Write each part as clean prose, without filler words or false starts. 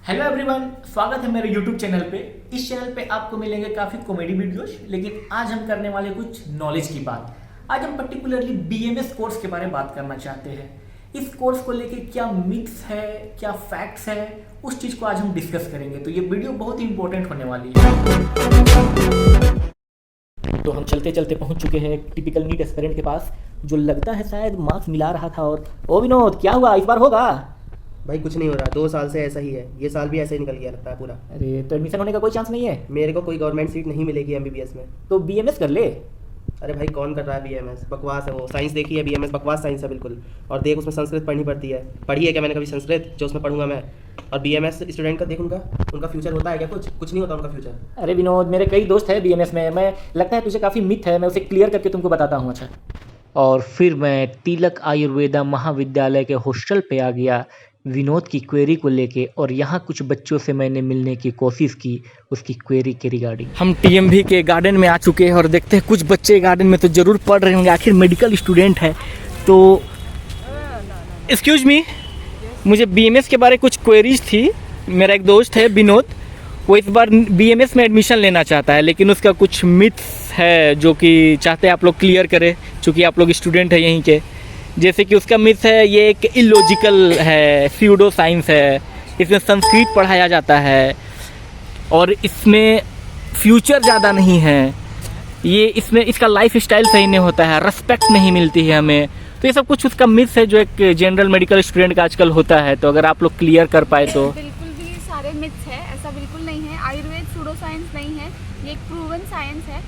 Hello everyone, स्वागत है मेरे यूट्यूब चैनल पे। इस चैनल पे आपको मिलेंगे काफ़ी कॉमेडी वीडियोस, लेकिन आज हम करने वाले कुछ नॉलेज की बात। आज हम पर्टिकुलरली बीएमएस कोर्स के बारे में बात करना चाहते हैं। इस कोर्स को लेके क्या मिथ्स है, क्या फैक्ट्स है, उस चीज़ को आज हम डिस्कस करेंगे। तो ये वीडियो बहुत ही इंपॉर्टेंट होने वाली है। तो हम चलते चलते पहुंच चुके हैं एक टिपिकल नीट एस्पिरेंट के पास, जो लगता है शायद मार्क्स मिला रहा था। और ओ विनोद, क्या हुआ, इस बार होगा? भाई कुछ नहीं हो रहा, 2 साल से ऐसा ही है। ये साल भी ऐसे ही निकल गया लगता है पूरा। अरे तो एडमिशन होने का कोई चांस नहीं है? मेरे को कोई गवर्नमेंट सीट नहीं मिलेगी एमबीबीएस में। तो बीएमएस कर ले। अरे भाई कौन कर रहा है बीएमएस? बकवास है वो। साइंस देखी है, बीएमएस बकवास साइंस है बिल्कुल। और देख, उसमें संस्कृत पढ़नी पड़ती है। पढ़ी है क्या मैंने कभी संस्कृत जो उसमें पढ़ूंगा मैं? और बीएमएस स्टूडेंट का देख, उनका फ्यूचर होता है क्या? कुछ नहीं होता उनका फ्यूचर। अरे विनोद, मेरे कई दोस्त हैं बीएमएस में। मैं लगता है तुझे काफ़ी मिथ है, मैं उसे क्लियर करके तुमको बताता हूँ। अच्छा, और फिर मैं तिलक आयुर्वेदा महाविद्यालय के हॉस्टल पे आ गया विनोद की क्वेरी को लेके, और यहाँ कुछ बच्चों से मैंने मिलने की कोशिश की उसकी क्वेरी के रिगार्डिंग। हम टीएमवी के गार्डन में आ चुके हैं और देखते हैं कुछ बच्चे गार्डन में तो ज़रूर पढ़ रहे होंगे, आखिर मेडिकल स्टूडेंट है। तो एक्सक्यूज मी, मुझे बीएमएस के बारे कुछ क्वेरीज थी। मेरा एक दोस्त है विनोद, वो इस बार बीएमएस में एडमिशन लेना चाहता है, लेकिन उसका कुछ मिथ्स है जो कि चाहते हैं आप लोग क्लियर करें, चूँकि आप लोग स्टूडेंट हैं यहीं के। जैसे कि उसका मिथ है ये एक इलॉजिकल है, स्यूडो साइंस है, इसमें संस्कृत पढ़ाया जाता है और इसमें फ्यूचर ज़्यादा नहीं है, ये इसमें इसका लाइफ स्टाइल सही नहीं होता है, रेस्पेक्ट नहीं मिलती है हमें। तो ये सब कुछ उसका मिथ है जो एक जनरल मेडिकल स्टूडेंट का आजकल होता है। तो अगर आप लोग क्लियर कर पाए तो। बिल्कुल भी सारे मिथ्स है, ऐसा बिल्कुल नहीं है। आयुर्वेद सूडो साइंस नहीं है, ये एक प्रूवन साइंस है।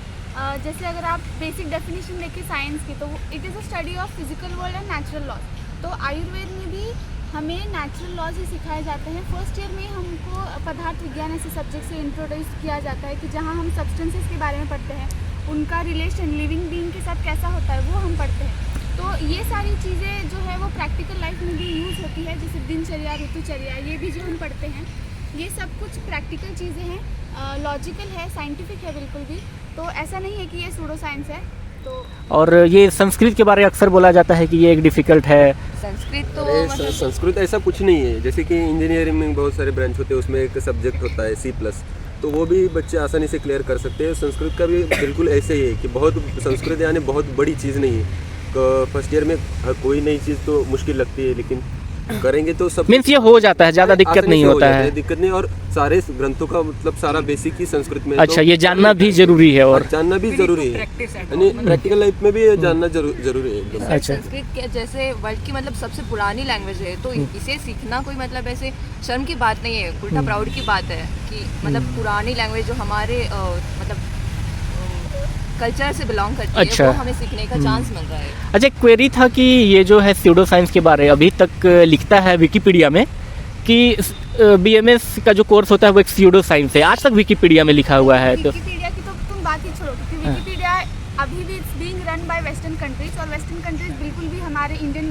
जैसे अगर आप बेसिक डेफिनेशन देखें साइंस की, तो it is a study of physical world and natural laws. तो आयुर्वेद में भी हमें नेचुरल लॉज ही सिखाए जाते हैं। फर्स्ट ईयर में हमको पदार्थ विज्ञान ऐसे सब्जेक्ट से इंट्रोड्यूस किया जाता है कि जहाँ हम सब्सटेंसेस के बारे में पढ़ते हैं, उनका रिलेशन लिविंग बीइंग के साथ कैसा होता है वो हम पढ़ते हैं। तो ये सारी चीज़ें जो है वो प्रैक्टिकल लाइफ में भी यूज़ होती है, जैसे दिनचर्या, ऋतुचर्या, ये भी जो हम पढ़ते हैं, ये सब कुछ प्रैक्टिकल चीज़ें हैं, लॉजिकल है, साइंटिफिक है बिल्कुल भी। तो ऐसा नहीं है कि ये सूडो साइंस है। तो और ये संस्कृत के बारे में अक्सर बोला जाता है कि ये एक डिफ़िकल्ट है। संस्कृत तो संस्कृत ऐसा कुछ नहीं है। जैसे कि इंजीनियरिंग में बहुत सारे ब्रांच होते हैं, उसमें एक सब्जेक्ट होता है C+, तो वो भी बच्चे आसानी से क्लियर कर सकते हैं। संस्कृत का भी बिल्कुल ऐसे ही है कि बहुत संस्कृत यानी बहुत बड़ी चीज़ नहीं है। फर्स्ट ईयर में कोई नई चीज़ तो मुश्किल लगती है, लेकिन करेंगे तो सब मीन्स ये हो जाता है, ज़्यादा दिक्कत नहीं होता है। दिक्कत नहीं, और सारे ग्रंथों का मतलब सारा बेसिक ही संस्कृत में। अच्छा, ये जानना भी जरूरी है और जानना भी जरूरी है, यानी प्रैक्टिकल लाइफ में भी ये जानना जरूरी है एकदम। अच्छा, संस्कृत के जैसे वर्ल्ड की मतलब सबसे पुरानी लैंग्वेज है, तो इसे सीखना कोई मतलब ऐसे शर्म की बात नहीं है, उल्टा प्राउड की बात है कि मतलब पुरानी लैंग्वेज जो हमारे मतलब कल्चर से बिलोंग करती अच्छा, है, वो हमें सीखने का चांस मिल रहा है। अच्छा, एक क्वेरी था कि ये जो है स्यूडो साइंस के बारे अभी तक लिखता है विकिपीडिया में कि बीएमएस का जो कोर्स होता है वो एक स्यूडो साइंस है। आज तक विकिपीडिया में लिखा हुआ है। तो विकिपीडिया की तो तुम बात ही छोड़ो, क्योंकि विकिपीडिया अभी भी it's being run by western countries, और वेस्टर्न कंट्रीज बिल्कुल भी हमारे इंडियन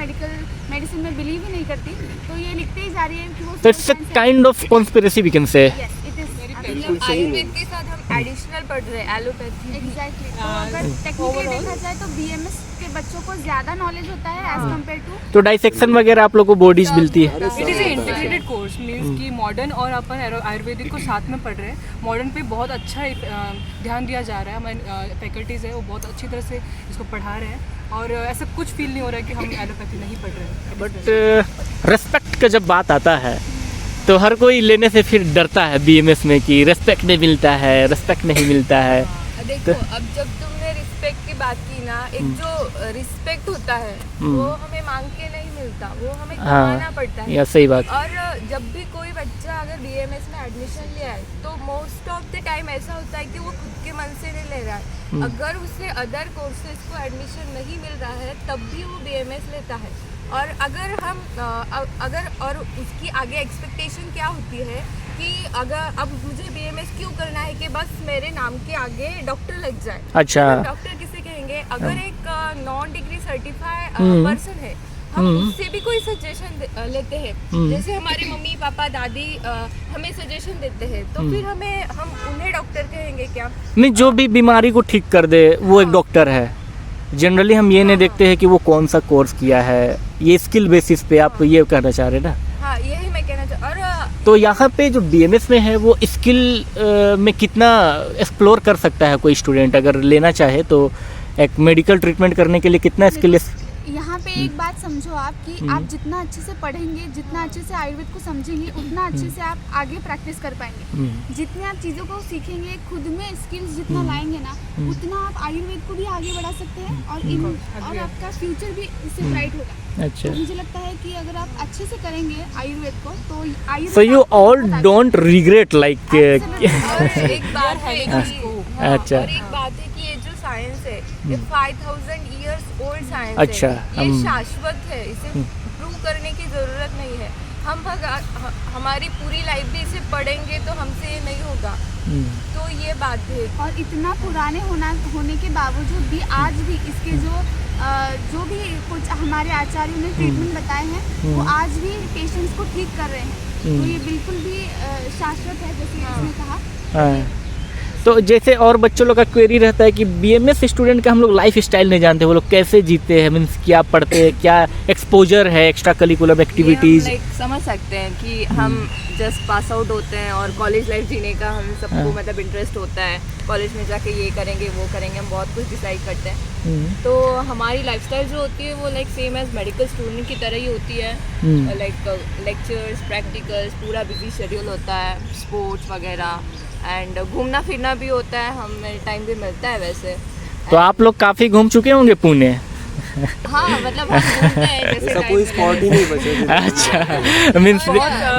मेडिसिन में बिलीव ही नहीं करती। तो ये लिखते ही जा रही है कि वो तो it's a kind of conspiracy we can say. Yes it is Ayurveda के साथ हम एडिशनल पढ़ रहे हैं, एलोपैथी। एग्जैक्टली। तो अगर टेक्निकली देखा जाए तो बीएमएस के बच्चों को ज़्यादा नॉलेज होता है एज कम्पेयर टू। तो डाइसेक्शन वगैरह आप लोग को बॉडीज मिलती है। It is integrated course, means कि मॉडर्न और अपन आयुर्वेदिक को साथ में पढ़ रहे हैं। मॉडर्न पे बहुत अच्छा ध्यान दिया जा रहा है, हमारे फैकल्टीज़ है वो बहुत अच्छी तरह से इसको पढ़ा रहे हैं, और ऐसा कुछ फील नहीं हो रहा है कि हम एलोपैथी नहीं पढ़ रहे हैं। बट रेस्पेक्ट का जब बात आता है तो हर कोई लेने से फिर डरता है बीएमएस में कि रेस्पेक्ट नहीं मिलता है, रेस्पेक्ट नहीं मिलता है। देखो, अब जब तुमने रिस्पेक्ट की बात की ना, एक जो रिस्पेक्ट होता है वो हमें मांग के नहीं मिलता, वो हमें कमाना पड़ता है। या सही बात। और जब भी कोई बच्चा अगर बीएमएस में एडमिशन लिया है, तो मोस्ट ऑफ द टाइम ऐसा होता है कि वो खुद के मन से नहीं ले रहा है। अगर उसे अदर कोर्सेज को एडमिशन नहीं मिल रहा है, तब भी वो बीएमएस लेता है। और अगर हम और उसकी आगे एक्सपेक्टेशन क्या होती है कि अगर अब मुझे बीएमएस क्यों करना है कि बस मेरे नाम के आगे डॉक्टर लग जाए। अच्छा, डॉक्टर किसे कहेंगे? अगर एक नॉन डिग्री सर्टिफाइड पर्सन है, हम उससे भी कोई सजेशन लेते हैं, जैसे हमारे मम्मी पापा दादी हमें सजेशन देते हैं, तो फिर हम उन्हें डॉक्टर कहेंगे क्या? नहीं, जो भी बीमारी को ठीक कर दे वो एक डॉक्टर है। जनरली हम ये नहीं देखते हैं कि वो कौन सा कोर्स किया है, ये स्किल बेसिस पे आप ये कहना चाह रहे हैं ना? हाँ, यही मैं कहना चाह। और तो यहाँ पे जो BMS में है वो स्किल में कितना एक्सप्लोर कर सकता है कोई स्टूडेंट अगर लेना चाहे, तो एक मेडिकल ट्रीटमेंट करने के लिए कितना स्किल? यहाँ पे एक बात समझो आप कि आप जितना अच्छे से पढ़ेंगे, जितना अच्छे से आयुर्वेद को समझेंगे, उतना अच्छे से आप आगे प्रैक्टिस कर पाएंगे। जितने आप चीज़ों को सीखेंगे, खुद में स्किल्स जितना लाएंगे ना, उतना आप आयुर्वेद को भी आगे बढ़ा सकते हैं और आपका फ्यूचर भी इससे ब्राइट होगा। अच्छा, तो मुझे लगता है कि अगर आप अच्छे से करेंगे आयुर्वेद को तो Ayurveda so you all don't regret like? और एक बात है अच्छा, और एक बात है कि ये जो साइंस है ये 5000 इयर्स ओल्ड साइंस अच्छा, है, ये शाश्वत है, इसे प्रूव करने की जरूरत नहीं है। हमारी पूरी लाइफ भी इसे पढ़ेंगे तो हमसे ये नहीं होगा, तो ये बात है। और इतना पुराने होने के बावजूद भी आज भी इसके जो भी कुछ हमारे आचार्यों ने ट्रीटमेंट बताए हैं वो आज भी पेशेंट्स को ठीक कर रहे हैं, तो ये बिल्कुल भी शाश्वत है जैसे इसने कहा। तो जैसे और बच्चों लोग का क्वेरी रहता है कि BMS स्टूडेंट का हम लोग लाइफ स्टाइल नहीं जानते, वो लोग कैसे जीते हैं, मीन्स क्या पढ़ते हैं, क्या एक्सपोजर है, एक्स्ट्रा करिकुलम एक्टिविटीज़। समझ सकते हैं कि हम जस्ट पास आउट होते हैं और कॉलेज लाइफ जीने का हम सबको मतलब इंटरेस्ट होता है, कॉलेज में जाके ये करेंगे वो करेंगे, हम बहुत कुछ डिसाइड करते हैं। तो हमारी लाइफस्टाइल जो होती है वो like same as medical student की तरह ही होती है, लाइक लेक्चर्स, प्रैक्टिकल्स, पूरा बिजी शेड्यूल होता है, स्पोर्ट्स वगैरह, एंड घूमना फिरना भी होता है, हमें टाइम भी मिलता है वैसे। तो आप लोग काफ़ी घूम चुके होंगे पुणे? हाँ, मतलब हम घूमते हैं जैसे ऐसा कोई स्पॉट ही नहीं बचा। अच्छा, मीन्स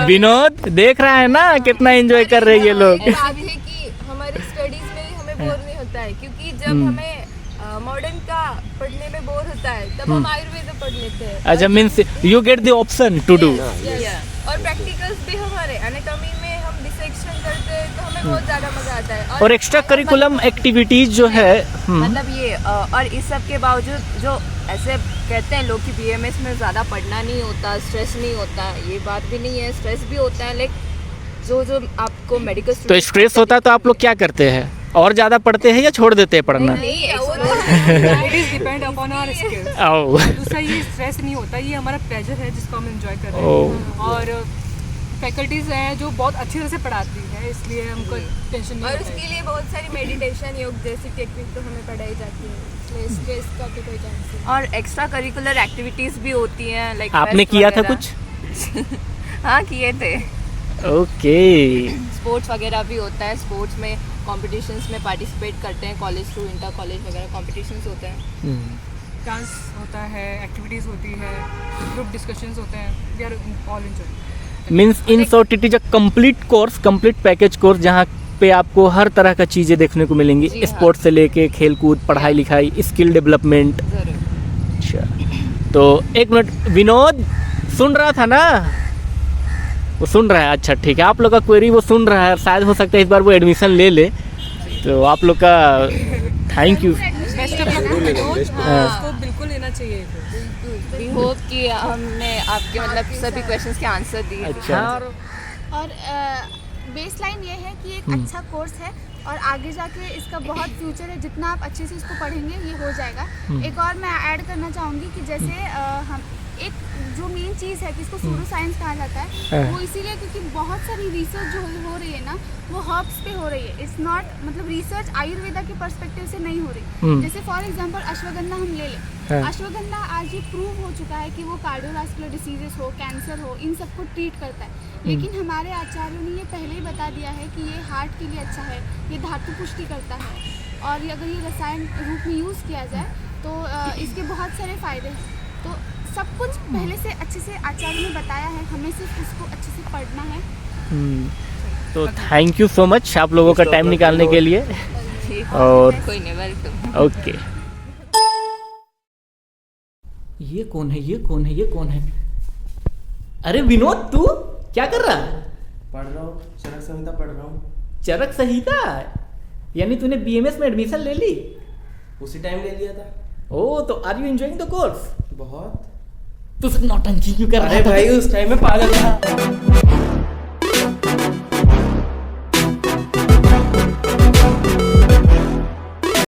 विनोद देख रहा है ना कितना एंजॉय कर रहे हैं ये लोग। बात है कि हमारे स्टडीज में ही हमें बोर नहीं होता है, क्योंकि जब हमें मॉडर्न का पढ़ने में बोर होता है तब हम आयुर्वेद पढ़ लेते हैं। अच्छा, means you get the option to do. और प्रैक्टिकल्स भी हमारे एनाटॉमी में हम डिसेक्शन करते हैं तो हमें बहुत ज़्यादा मजा आता है। और एक्स्ट्रा करिकुलम एक्टिविटीज जो है मतलब ये और इस सब के बावजूद जो ऐसे कहते हैं लोग कि BMS में ज़्यादा पढ़ना नहीं होता, स्ट्रेस नहीं होता, ये बात भी नहीं है, स्ट्रेस भी होता है, लेकिन जो आपको मेडिकल तो स्ट्रेस होता है तो आप लोग क्या करते हैं, और ज़्यादा पढ़ते हैं या छोड़ देते हैं पढ़ना? It is depend upon our skills. आओ, दूसरा ये स्ट्रेस नहीं होता, ये हमारा प्लेजर है जिसको हम एंजॉय कर रहे हैं, और फैकल्टीज हैं जो बहुत अच्छी तरह से पढ़ाती है, इसलिए हमको टेंशन नहीं और होता है। उसके लिए बहुत सारी मेडिटेशन, योग जैसी टेक्निक तो हमें पढ़ाई जाती है, इसलिए स्ट्रेस का तो कोई चांस नहीं। और एक्स्ट्रा करिकुलर एक्टिविटीज़ भी होती हैं, लाइक आपने किया था कुछ? हाँ, किए थे। ओके। स्पोर्ट्स वगैरह भी होता है, स्पोर्ट्स में कॉम्पिटिशंस में पार्टिसिपेट करते हैं, कॉलेज टू इंटर कॉलेज वगैरह कॉम्पिटिशन्स होते हैं। डांस होता है, एक्टिविटीज़ होती है, ग्रुप डिस्कशंस होते हैं, we are all enjoy. Means in short it is a complete course, complete package course, जहाँ पे आपको हर तरह का चीज़ें देखने को मिलेंगी, स्पोर्ट्स से लेके खेल कूद, पढ़ाई लिखाई, स्किल डेवलपमेंट। अच्छा, तो एक मिनट, विनोद सुन रहा था ना? वो सुन रहा है, अच्छा ठीक है, आप लोग का क्वेरी वो सुन रहा है, शायद हो सकता है इस बार वो एडमिशन ले ले, तो आप लोग का thank you. Best of luck, उसको बिल्कुल लेना चाहिए। वी होप कि हमने आपके मतलब सभी क्वेश्चंस के आंसर दिए। अच्छा, और बेसलाइन ये है कि एक अच्छा कोर्स है और आगे जाके इसका बहुत फ्यूचर है, जितना आप अच्छे से इसको पढ़ेंगे ये हो जाएगा। एक और मैं ऐड करना चाहूँगी कि जैसे हम एक जो मेन चीज़ है कि इसको सूडो साइंस कहा जाता है, वो इसीलिए क्योंकि बहुत सारी रिसर्च जो हो रही है ना वो हर्ब्स पे हो रही है, इट्स नॉट मतलब रिसर्च आयुर्वेदा के पर्सपेक्टिव से नहीं हो रही। जैसे फॉर एग्जांपल अश्वगंधा हम ले लें, अश्वगंधा आज ये प्रूव हो चुका है कि वो कार्डियोवास्कुलर डिसीजेस हो, कैंसर हो, इन सबको ट्रीट करता है, लेकिन हमारे आचार्यों ने ये पहले ही बता दिया है कि ये हार्ट के लिए अच्छा है, ये धातु पुष्टि करता है, और अगर ये रसायन रूप में यूज़ किया जाए तो इसके बहुत सारे फ़ायदे हैं। तो सब कुछ पहले से अच्छे से आचार्य ने बताया है, हमें सिर्फ उसको अच्छे से पढ़ना है। तो थैंक यू सो मच आप लोगों का टाइम निकालने के लिए। और कोई नहीं, वेलकम। ओके, ये कौन है, ये कौन है, ये कौन है? अरे विनोद, तू क्या कर रहा है? पढ़ रहा हूँ, चरक संहिता पढ़ रहा हूँ। चरक संहिता? यानी तूने BMS में एडमिशन ले ली? उसी टाइम ले लिया था। ओह, तो are you enjoying the course? बहुत। तू नौटंकी क्यों कर रहा है? अरे भाई उस टाइम में पागल था।